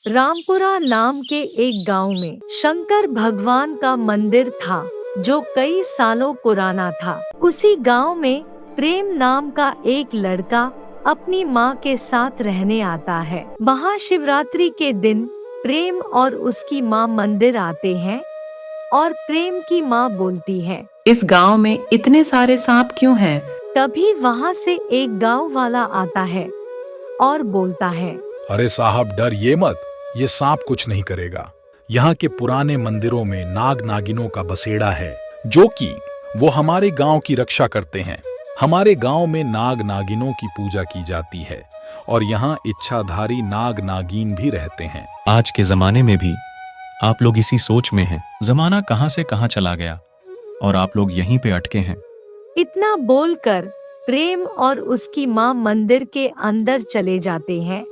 रामपुरा नाम के एक गांव में शंकर भगवान का मंदिर था जो कई सालों पुराना था। उसी गांव में प्रेम नाम का एक लड़का अपनी माँ के साथ रहने आता है। महाशिवरात्रि के दिन प्रेम और उसकी माँ मंदिर आते हैं और प्रेम की माँ बोलती है, इस गांव में इतने सारे सांप क्यों हैं? तभी वहाँ से एक गांव वाला आता है और बोलता है, अरे साहब डरिए मत, ये सांप कुछ नहीं करेगा। यहाँ के पुराने मंदिरों में नाग नागिनों का बसेड़ा है जो कि वो हमारे गांव की रक्षा करते हैं। हमारे गांव में नाग नागिनों की पूजा की जाती है और यहाँ इच्छाधारी नाग नागिन भी रहते हैं। आज के जमाने में भी आप लोग इसी सोच में हैं। जमाना कहां से कहां चला गया और आप लोग यहीं पे अटके हैं। इतना बोलकर प्रेम और उसकी माँ मंदिर के अंदर चले जाते हैं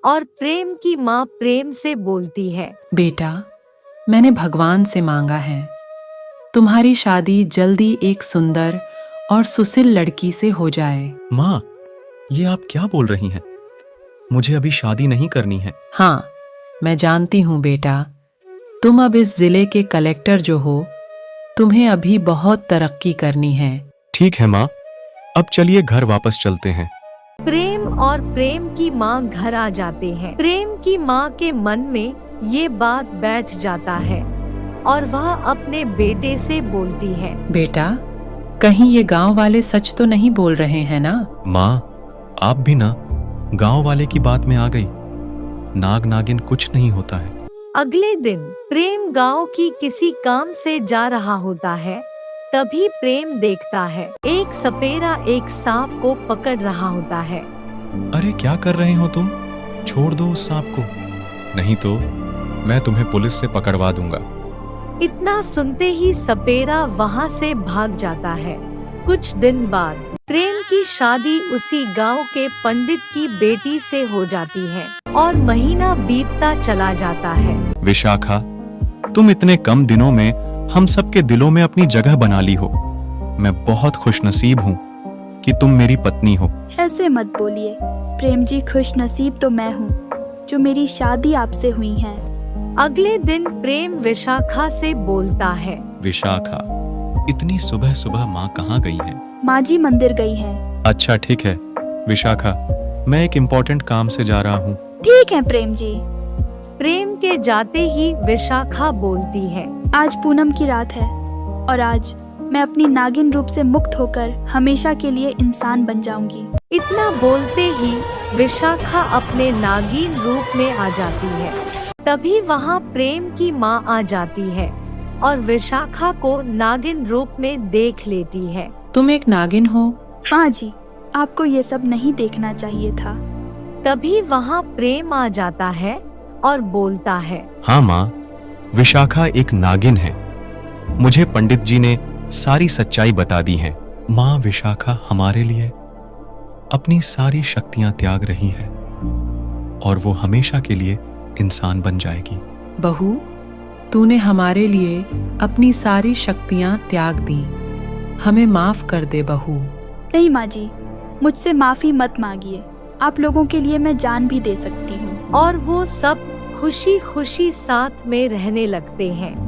और प्रेम की माँ प्रेम से बोलती है, बेटा, मैंने भगवान से मांगा है, तुम्हारी शादी जल्दी एक सुंदर और सुशील लड़की से हो जाए। माँ, ये आप क्या बोल रही हैं? मुझे अभी शादी नहीं करनी है। हाँ, मैं जानती हूँ बेटा, तुम अब इस जिले के कलेक्टर जो हो, तुम्हें अभी बहुत तरक्की करनी है। ठीक है माँ, अब चलिए घर वापस चलते हैं। प्रेम और प्रेम की माँ घर आ जाते हैं। प्रेम की माँ के मन में ये बात बैठ जाता है और वह अपने बेटे से बोलती है, बेटा, कहीं ये गांव वाले सच तो नहीं बोल रहे हैं ना? माँ, आप भी ना गांव वाले की बात में आ गई। नाग नागिन कुछ नहीं होता है। अगले दिन प्रेम गांव की किसी काम से जा रहा होता है। तभी प्रेम देखता है एक सपेरा एक सांप को पकड़ रहा होता है। अरे क्या कर रहे हो तुम? छोड़ दो उस सांप को, नहीं तो मैं तुम्हें पुलिस से पकड़वा दूंगा। इतना सुनते ही सपेरा वहाँ से भाग जाता है। कुछ दिन बाद प्रेम की शादी उसी गांव के पंडित की बेटी से हो जाती है और महीना बीतता चला जाता है। विशाखा, तुम इतने कम दिनों में हम सबके दिलों में अपनी जगह बना ली हो। मैं बहुत खुशनसीब हूँ कि तुम मेरी पत्नी हो। ऐसे मत बोलिए प्रेम जी, खुशनसीब तो मैं हूँ जो मेरी शादी आपसे हुई है। अगले दिन प्रेम विशाखा से बोलता है, विशाखा, इतनी सुबह सुबह माँ कहाँ गई है? माँ जी मंदिर गई हैं। अच्छा ठीक है विशाखा, मैं एक इम्पोर्टेंट काम से जा रहा हूँ। ठीक है प्रेम जी। प्रेम के जाते ही विशाखा बोलती है, आज पूनम की रात है और आज मैं अपनी नागिन रूप से मुक्त होकर हमेशा के लिए इंसान बन जाऊंगी। इतना बोलते ही विशाखा अपने नागिन रूप में आ जाती है। तभी वहाँ प्रेम की माँ आ जाती है और विशाखा को नागिन रूप में देख लेती है। तुम एक नागिन हो? माँ जी, आपको ये सब नहीं देखना चाहिए था। तभी वहाँ प्रेम आ जाता है और बोलता है, हाँ माँ, विशाखा एक नागिन है। मुझे पंडित जी ने सारी सच्चाई बता दी है। माँ, विशाखा हमारे लिए अपनी सारी शक्तियां त्याग रही है और वो हमेशा के लिए इंसान बन जाएगी। बहू, तूने हमारे लिए अपनी सारी शक्तियां त्याग दी, हमें माफ कर दे बहू। नहीं माँ जी, मुझसे माफी मत मांगिए, आप लोगों के लिए मैं जान भी दे सकती हूँ। और वो सब खुशी खुशी साथ में रहने लगते हैं।